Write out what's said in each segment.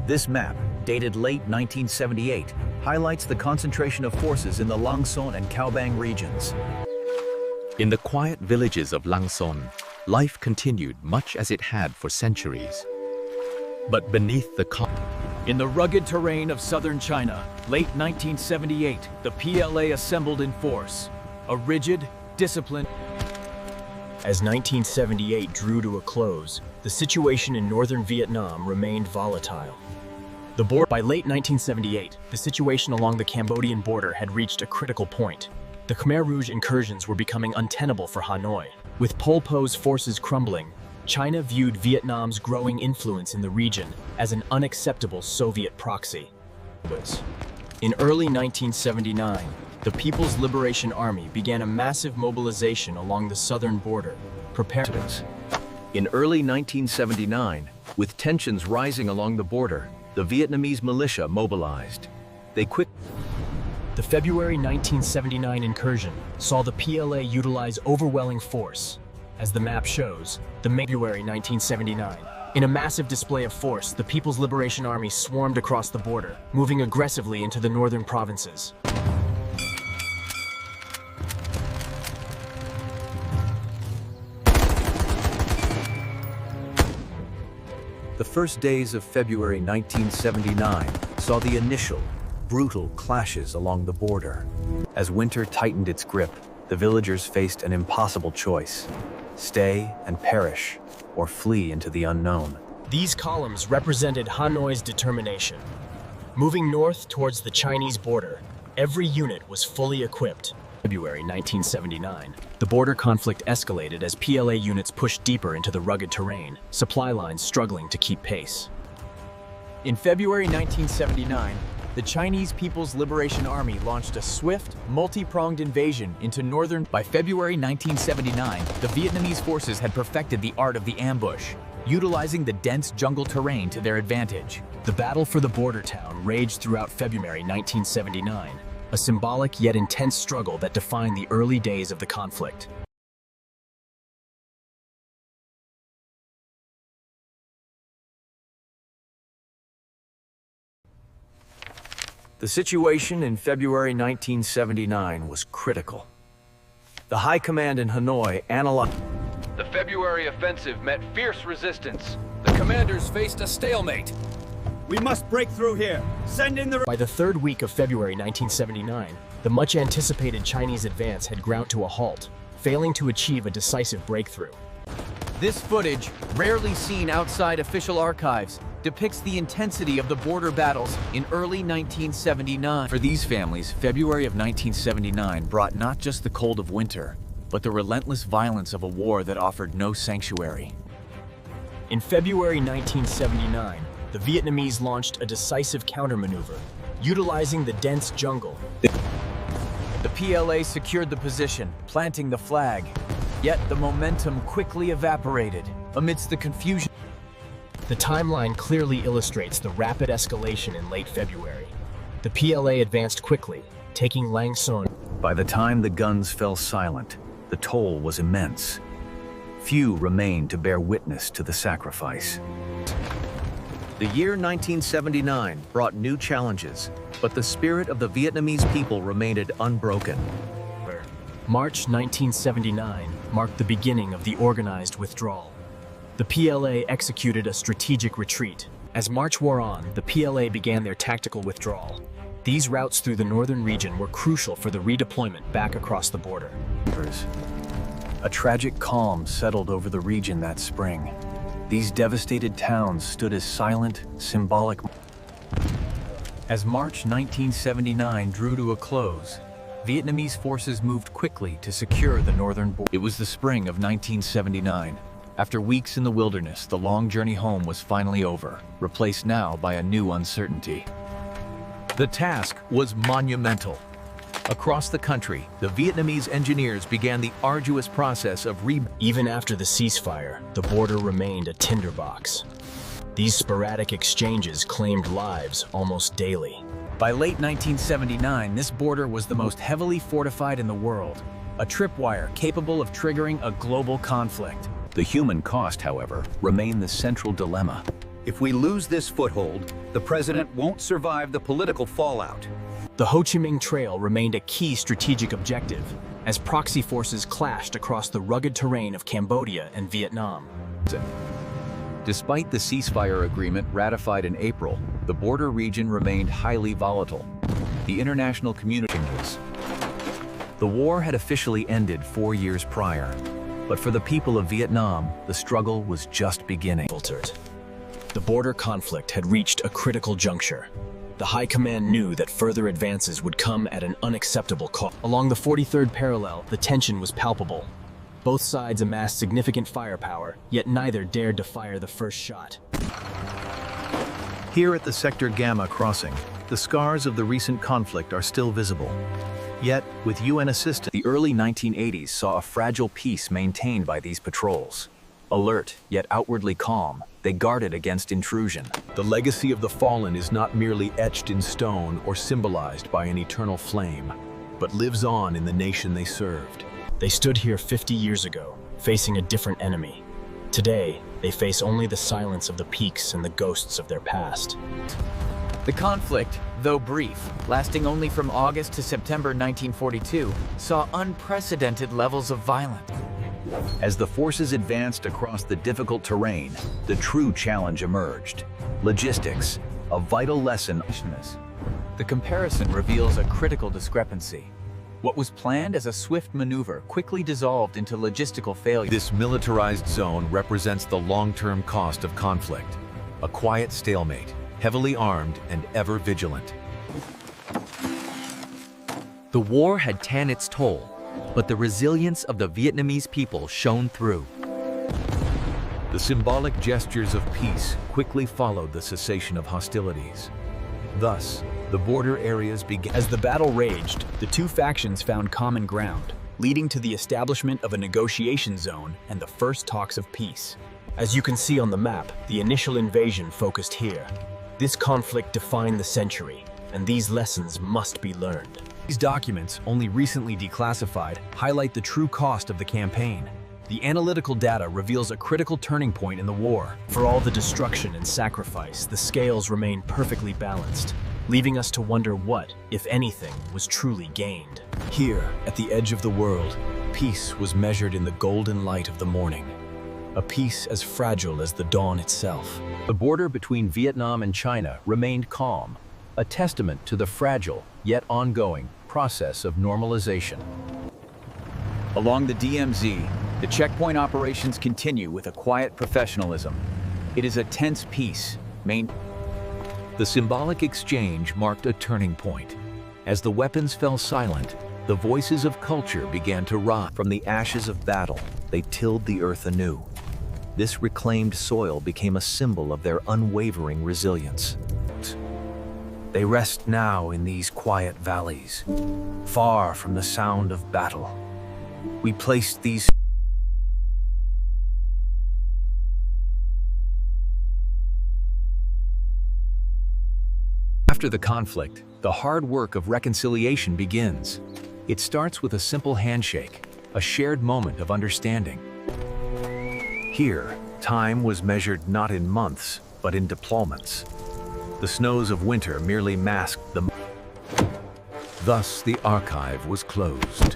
This map, dated late 1978, highlights the concentration of forces in the Langson and Caobang regions. In the quiet villages of Langson, life continued much as it had for centuries. But beneath the In the rugged terrain of southern China, late 1978, the PLA assembled in force. A rigid, disciplined. As 1978 drew to a close, the situation in northern Vietnam remained volatile. By late 1978, the situation along the Cambodian border had reached a critical point. The Khmer Rouge incursions were becoming untenable for Hanoi. With Pol Pot's forces crumbling, China viewed Vietnam's growing influence in the region as an unacceptable Soviet proxy. In early 1979, the People's Liberation Army began a massive mobilization along the southern border, In early 1979, with tensions rising along the border, the Vietnamese militia mobilized. The February 1979 incursion saw the PLA utilize overwhelming force. As the map shows, February 1979. In a massive display of force, the People's Liberation Army swarmed across the border, moving aggressively into the northern provinces. The first days of February 1979 saw the initial, brutal clashes along the border. As winter tightened its grip, the villagers faced an impossible choice: stay and perish, or flee into the unknown. These columns represented Hanoi's determination. Moving north towards the Chinese border, every unit was fully equipped. February 1979, the border conflict escalated as PLA units pushed deeper into the rugged terrain, supply lines struggling to keep pace. In February 1979, the Chinese People's Liberation Army launched a swift, multi-pronged invasion into northern. By February 1979, the Vietnamese forces had perfected the art of the ambush, utilizing the dense jungle terrain to their advantage. The battle for the border town raged throughout February 1979, a symbolic yet intense struggle that defined the early days of the conflict. The situation in February 1979 was critical. The High Command in Hanoi analyzed. The February offensive met fierce resistance. The commanders faced a stalemate. We must break through here. Send in the... By the third week of February 1979, the much-anticipated Chinese advance had ground to a halt, failing to achieve a decisive breakthrough. This footage, rarely seen outside official archives, depicts the intensity of the border battles in early 1979. For these families, February of 1979 brought not just the cold of winter, but the relentless violence of a war that offered no sanctuary. In February 1979, the Vietnamese launched a decisive countermaneuver, utilizing the dense jungle. The PLA secured the position, planting the flag. Yet the momentum quickly evaporated amidst the confusion. The timeline clearly illustrates the rapid escalation in late February. The PLA advanced quickly, taking Lang Son. By the time the guns fell silent, the toll was immense. Few remained to bear witness to the sacrifice. The year 1979 brought new challenges, but the spirit of the Vietnamese people remained unbroken. March 1979 marked the beginning of the organized withdrawal. The PLA executed a strategic retreat. As March wore on, the PLA began their tactical withdrawal. These routes through the northern region were crucial for the redeployment back across the border. A tragic calm settled over the region that spring. These devastated towns stood as silent, symbolic. As March 1979 drew to a close, Vietnamese forces moved quickly to secure the northern border. It was the spring of 1979. After weeks in the wilderness, the long journey home was finally over, replaced now by a new uncertainty. The task was monumental. Across the country, the Vietnamese engineers began the arduous process of Even after the ceasefire, the border remained a tinderbox. These sporadic exchanges claimed lives almost daily. By late 1979, this border was the most heavily fortified in the world, a tripwire capable of triggering a global conflict. The human cost, however, remained the central dilemma. If we lose this foothold, the president won't survive the political fallout. The Ho Chi Minh Trail remained a key strategic objective as proxy forces clashed across the rugged terrain of Cambodia and Vietnam. Despite the ceasefire agreement ratified in April, the border region remained highly volatile. The international community changes. The war had officially ended 4 years prior, but for the people of Vietnam, the struggle was just beginning. The border conflict had reached a critical juncture. The High Command knew that further advances would come at an unacceptable cost. Along the 43rd parallel, the tension was palpable. Both sides amassed significant firepower, yet neither dared to fire the first shot. Here at the Sector Gamma crossing, the scars of the recent conflict are still visible. Yet, with UN assistance, The early 1980s saw a fragile peace maintained by these patrols. Alert, yet outwardly calm, they guarded against intrusion. The legacy of the fallen is not merely etched in stone or symbolized by an eternal flame, but lives on in the nation they served. They stood here 50 years ago, facing a different enemy. Today, they face only the silence of the peaks and the ghosts of their past. The conflict, though brief, lasting only from August to September 1942, saw unprecedented levels of violence. as the forces advanced across the difficult terrain, the true challenge emerged. Logistics, a vital lesson. The comparison reveals a critical discrepancy. What was planned as a swift maneuver quickly dissolved into logistical failure. This militarized zone represents the long-term cost of conflict. A quiet stalemate, heavily armed and ever vigilant. The war had taken its toll, but the resilience of the Vietnamese people shone through. The symbolic gestures of peace quickly followed the cessation of hostilities. Thus, the border areas began. As the battle raged, the two factions found common ground, leading to the establishment of a negotiation zone and the first talks of peace. As you can see on the map, the initial invasion focused here. This conflict defined the century, and these lessons must be learned. These documents, only recently declassified, highlight the true cost of the campaign. The analytical data reveals a critical turning point in the war. For all the destruction and sacrifice, the scales remain perfectly balanced, leaving us to wonder what, if anything, was truly gained. Here, at the edge of the world, peace was measured in the golden light of the morning. A peace as fragile as the dawn itself. The border between Vietnam and China remained calm, a testament to the fragile, yet ongoing, process of normalization. Along the DMZ, the checkpoint operations continue with a quiet professionalism. It is a tense peace, The symbolic exchange marked a turning point. As the weapons fell silent, the voices of culture began to rise. From the ashes of battle, they tilled the earth anew. This reclaimed soil became a symbol of their unwavering resilience. They rest now in these quiet valleys, far from the sound of battle. We placed these After the conflict, the hard work of reconciliation begins. It starts with a simple handshake, a shared moment of understanding. Here, time was measured not in months, but in deployments. The snows of winter merely masked the... Thus, the archive was closed.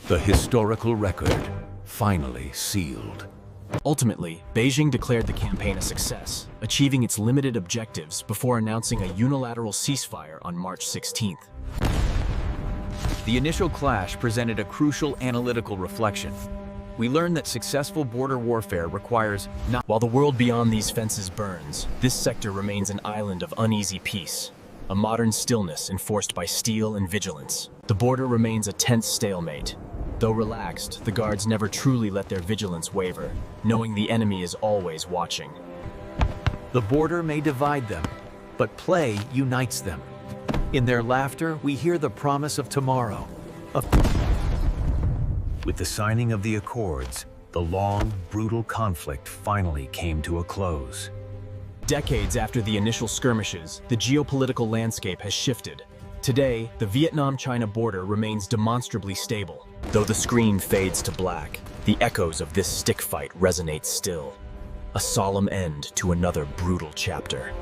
The historical record finally sealed. Ultimately, Beijing declared the campaign a success, achieving its limited objectives before announcing a unilateral ceasefire on March 16th. The initial clash presented a crucial analytical reflection. We learned that successful border warfare requires not... While the world beyond these fences burns, this sector remains an island of uneasy peace, a modern stillness enforced by steel and vigilance. The border remains a tense stalemate. Though relaxed, the guards never truly let their vigilance waver, knowing the enemy is always watching. The border may divide them, but play unites them. In their laughter, we hear the promise of tomorrow. With the signing of the Accords, the long, brutal conflict finally came to a close. Decades after the initial skirmishes, the geopolitical landscape has shifted. Today, the Vietnam-China border remains demonstrably stable. Though the screen fades to black, the echoes of this stick fight resonate still. a solemn end to another brutal chapter.